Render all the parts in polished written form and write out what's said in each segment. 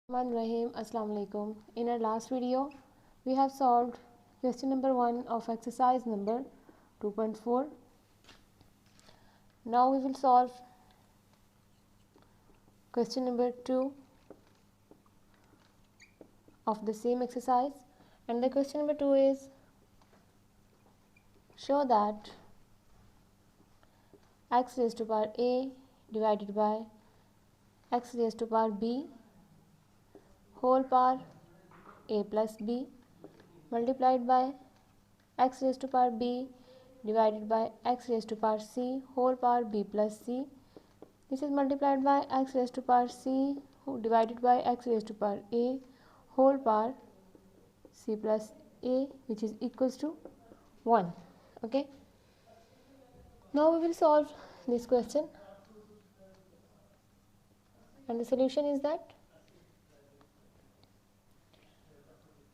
Rahim. Assalamu alaikum. In our last video, we have solved question number 1 of exercise number 2.4. Now we will solve question number 2 of the same exercise, and the question number 2 is show that x raised to power a divided by x raised to power b whole power a plus b multiplied by x raised to power b divided by x raised to power c whole power b plus c. This is multiplied by x raised to power c divided by x raised to power a whole power c plus a, which is equals to 1. Okay. Now we will solve this question, and the solution is that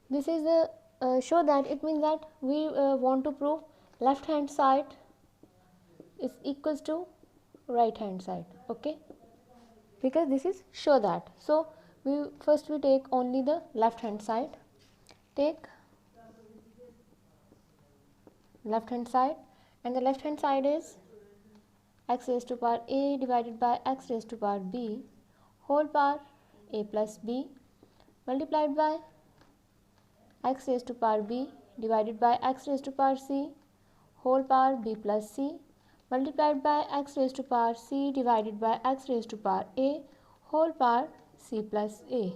this is the show that it means that we want to prove left hand side is equals to right hand side. Okay, because this is show that. So we take only the left hand side. Take left hand side, and the left hand side is x raised to power a divided by x raised to power b whole power a plus b multiplied by x raised to power b divided by x raised to power c whole power b plus c multiplied by x raised to power c divided by x raised to power a whole power c plus a.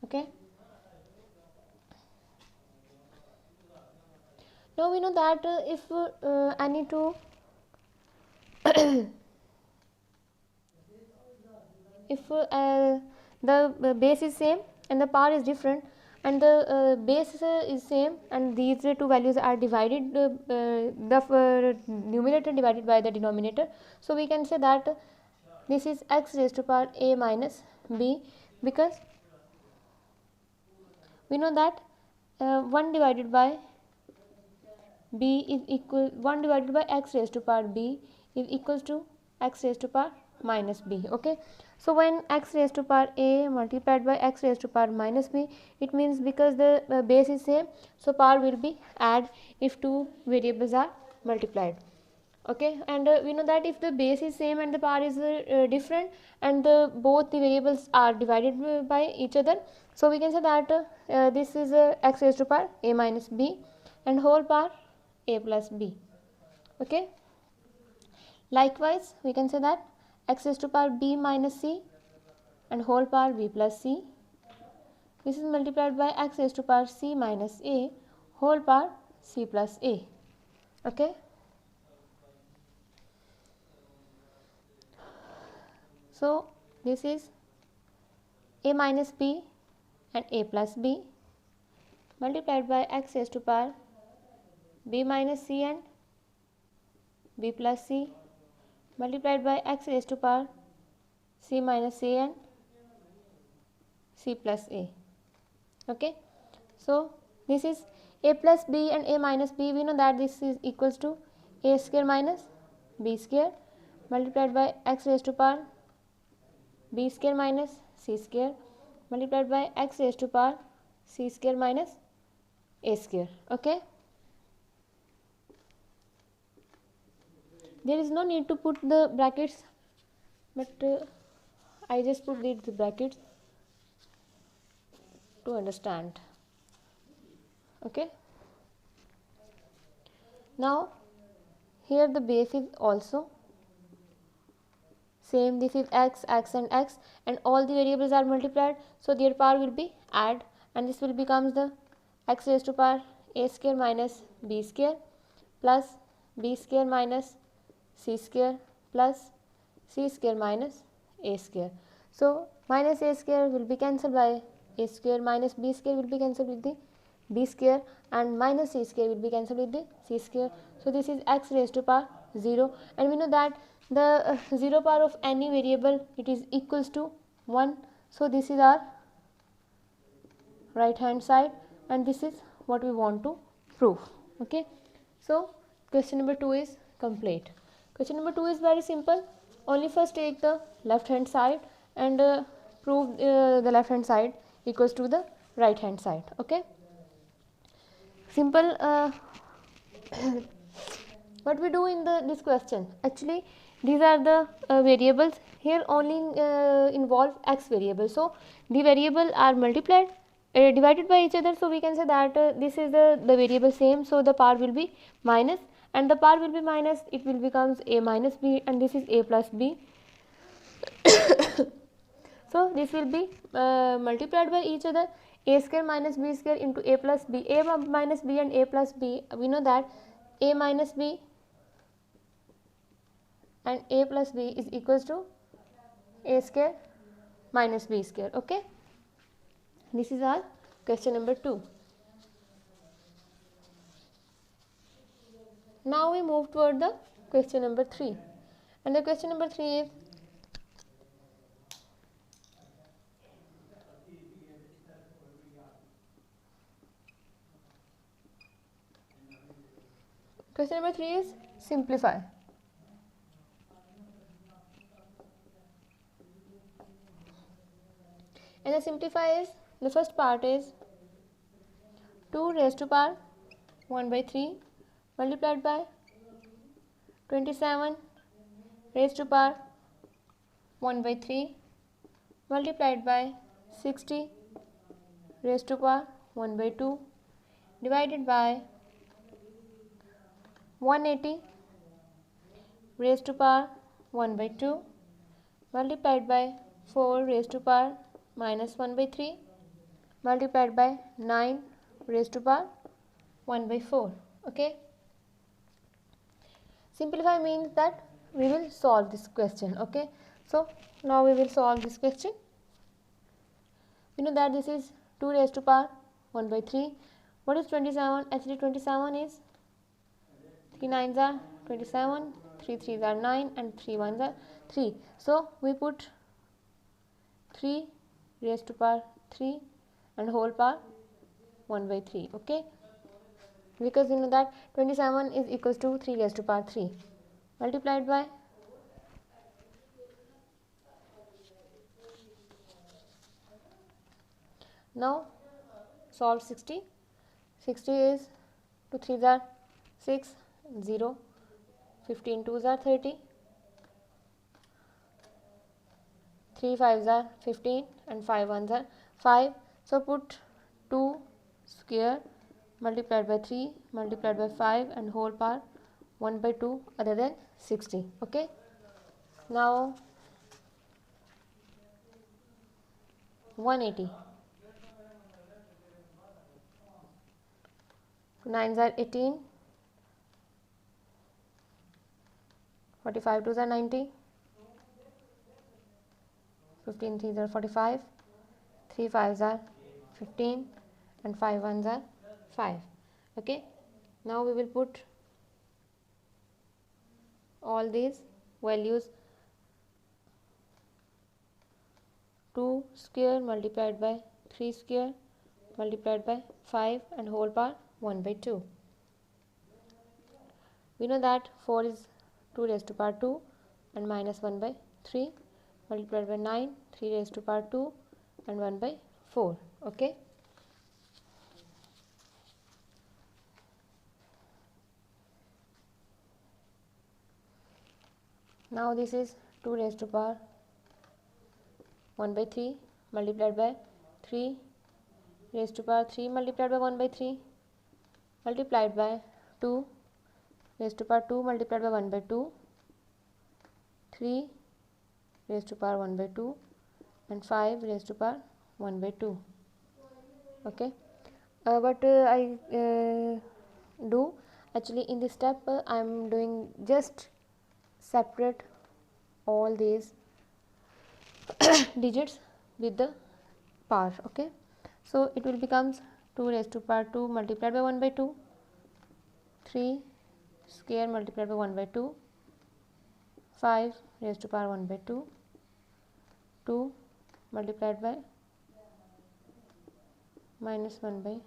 Okay. Now we know that if any two if the base is same and the power is different, and the base is same, and these two values are divided, the numerator divided by the denominator, so we can say that this is x raised to power a minus b, because we know that 1 divided by b is equal 1 divided by x raised to power b is equals to x raised to power minus b. Okay, so when x raised to power a multiplied by x raised to power minus b, it means because the base is same, so power will be add if two variables are multiplied. Okay, and we know that if the base is same and the power is different, and both the variables are divided by each other, so we can say that this is x raised to power a minus b and whole power a plus b. Okay, likewise we can say that x raised to power b minus c and whole power b plus c, this is multiplied by x raised to power c minus a whole power c plus a. Okay, so this is a minus b and a plus b multiplied by x raised to power b minus c and b plus c multiplied by x raised to power c minus a and c plus a. Okay, so this is a plus b and a minus b. We know that this is equals to a square minus b square multiplied by x raised to power b square minus c square multiplied by x raised to power c square minus a square. Okay, there is no need to put the brackets, but I just put the brackets to understand. Okay, now here the base is also same, this is x and x, and all the variables are multiplied, so their power will be add, and this will becomes the x raised to power a square minus b square plus b square minus c square plus c square minus a square. So minus a square will be cancelled by a square, minus b square will be cancelled with the b square, and minus c square will be cancelled with the c square. So this is x raised to power 0, and we know that the 0 power of any variable, it is equals to 1. So this is our right hand side, and this is what we want to prove. Okay, so question number 2 is complete. Question number 2 is very simple. Only first take the left hand side and prove the left hand side equals to the right hand side. Okay, simple. What we do in this question, actually these are the variables here, only involve x variable, so the variable are multiplied divided by each other, so we can say that this is the variable same, so the power will be minus, and the power will be minus, it will becomes a minus b, and this is a plus b. So this will be multiplied by each other, a square minus b square into a plus b, a minus b and a plus b, we know that a minus b and a plus b is equals to a square minus b square. Okay, this is our question number 2. Now we move toward the question number 3, and the question number 3 is simplify. And the simplify is, the first part is 2 raised to power 1 by 3 multiplied by 27 raised to power 1 by 3 multiplied by 60 raised to power 1 by 2 divided by 180 raised to power 1 by 2 multiplied by 4 raised to power minus 1 by 3 multiplied by 9 raised to power 1 by 4. Okay, simplify means that we will solve this question. Okay, so now we will solve this question. We know that this is 2 raised to power 1 by 3. What is 27? Actually 27 is 3 9s are 27, 3 3s are 9, and 3 1s are 3. So we put 3 raised to power 3 and whole power 1 by 3. Okay, because you know that 27 is equals to 3 raised to power 3 multiplied by now solve 60. 60 is 2 3s are 6, 0, 15 2s are 30, 3 5s are 15, and 5 1s are 5. So put 2 square multiplied by 3 multiplied by 5 and whole power 1 by 2 other than 60. Okay, now 180, 9s are 18, 45 2s are 90, 15 3s are 45, 3 5s are 15, and 5 1s are 5. Okay, now we will put all these values. 2 square multiplied by 3 square multiplied by 5 and whole power 1 by 2. We know that 4 is 2 raised to power 2 and minus 1 by 3 multiplied by 9, 3 raised to power 2 and 1 by 4. Okay, now this is 2 raised to power 1 by 3 multiplied by 3 raised to power 3 multiplied by 1 by 3 multiplied by 2 raised to power 2 multiplied by 1 by 2, 3 raised to power 1 by 2, and 5 raised to power 1 by 2. Okay, what I do actually in this step, I am doing just separate all these digits with the power. Okay, so it will becomes 2 raised to power 2 multiplied by 1 by 2, 3 square multiplied by 1 by 2, 5 raised to power 1 by 2, 2 multiplied by minus 1 by 2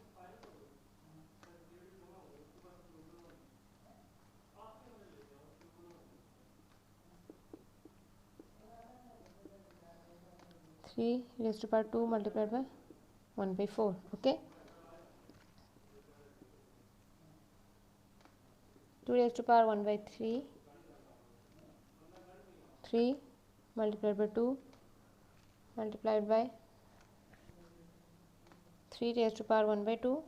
3 raised to power 2 multiplied by 1 by 4. Okay, 2 raised to power 1 by 3, 3 multiplied by 2 multiplied by 3 raised to power 1 by 2,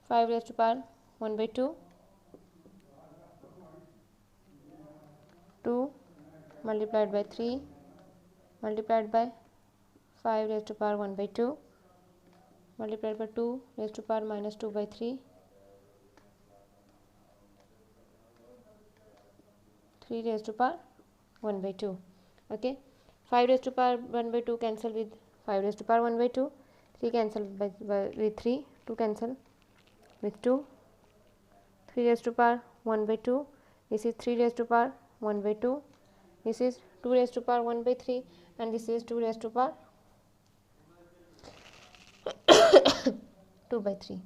5 raised to power 1 by 2, 2 multiplied by 3 multiplied by 5 raised to power 1 by 2 multiplied by 2 raised to power minus 2 by 3, 3 raised to power 1 by 2. Okay, 5 raised to power 1 by 2 cancel with 5 raised to power 1 by 2, 3 cancel with 3, 2 cancel with 2, 3 raised to power 1 by 2, this is 3 raised to power 1 by 2, this is 2 raised to power 1 by 3, and this is 2 raised to power 2 by 3.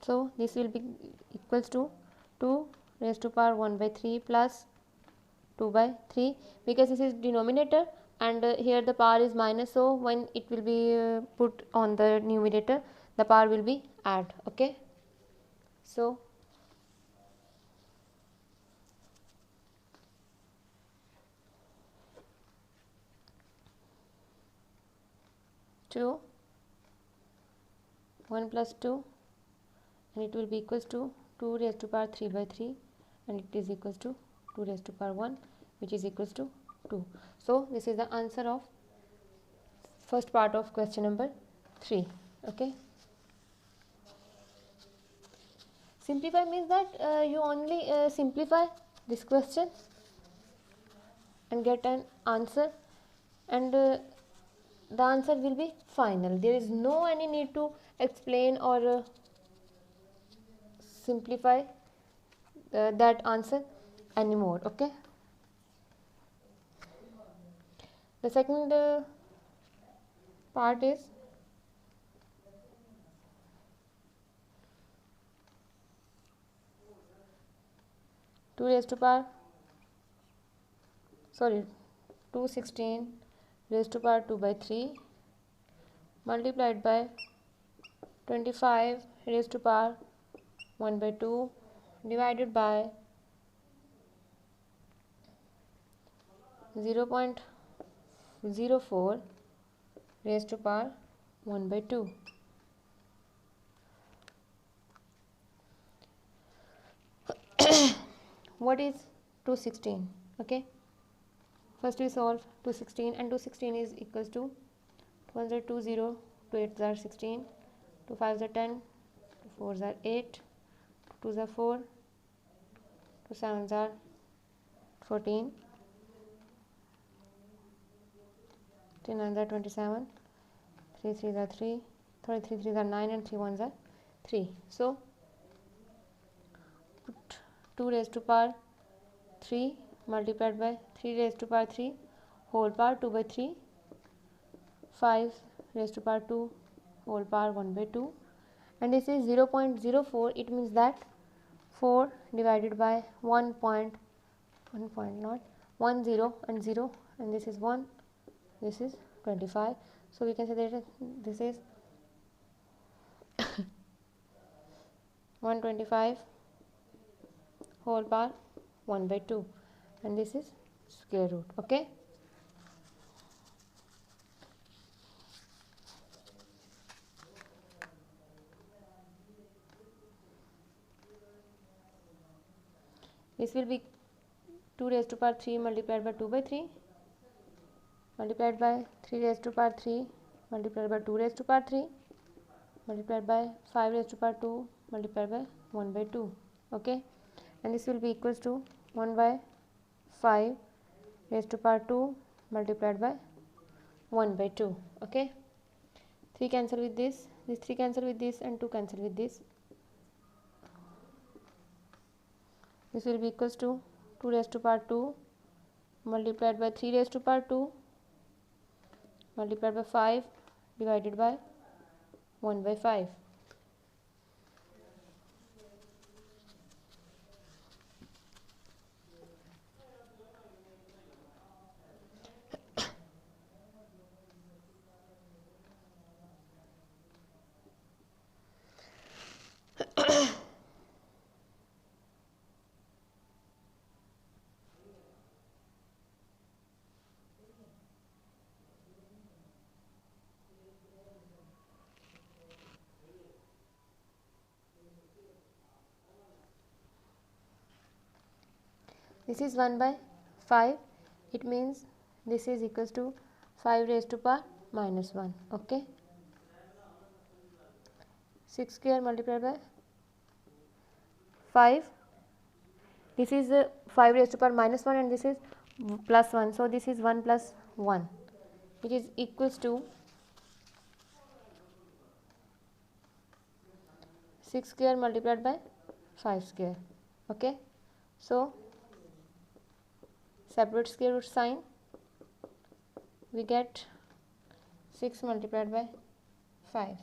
So this will be equals to 2 raised to power 1 by 3 plus 2 by 3, because this is denominator and here the power is minus, so when it will be put on the numerator, the power will be add. Okay, so two 1 plus 2, and it will be equals to 2 raised to power 3 by 3, and it is equals to 2 raised to power 1, which is equals to 2. So this is the answer of first part of question number 3. Okay, simplify means that you only simplify this question and get an answer, and the answer will be final. There is no any need to explain or simplify that answer anymore. Okay, the second part is two raised to power 216 raised to power 2 by 3 multiplied by 25 raised to power 1 by 2 divided by 0.04 raised to power 1 by 2. What is 216? Okay, first we solve 216, and 216 is equals to 2 1s are 2 0, 2 8s are 16, 2 5s are 10, 2 4s are 8, 2 2s are 4, 2 7s are 14, 3 9s are 27, 3 3s are 3, 3 3s are 9, and 3 1s are 3. So put 2 raised to power 3 multiplied by 3 raised to power 3 whole power 2 by 3, 5 raised to power 2 whole power 1 by 2, and this is 0.04. It means that 4 divided by 1 point not 1 0 and 0, and this is 1, this is 25. So we can say that this is 125 whole power 1 by 2, and this is square root. Okay, this will be 2 raised to power 3 multiplied by 2 by 3 multiplied by 3 raised to power 3 multiplied by 2 raised to power 3 multiplied by 5 raised to power 2 multiplied by 1 by 2. Okay, and this will be equals to 1 by 5 raised to power 2 multiplied by 1 by 2. Okay, 3 cancel with this 3 cancel with this, and 2 cancel with this. This will be equals to 2 raised to power 2 multiplied by 3 raised to power 2 multiplied by 5 divided by 1 by 5. This is 1 by 5. It means this is equals to 5 raised to power minus 1. Okay. 6 square multiplied by 5. This is 5 raised to power minus 1 and this is plus 1. So this is 1 plus 1, which is equals to 6 square multiplied by 5 square. Okay. So separate square root sign, we get 6 multiplied by 5.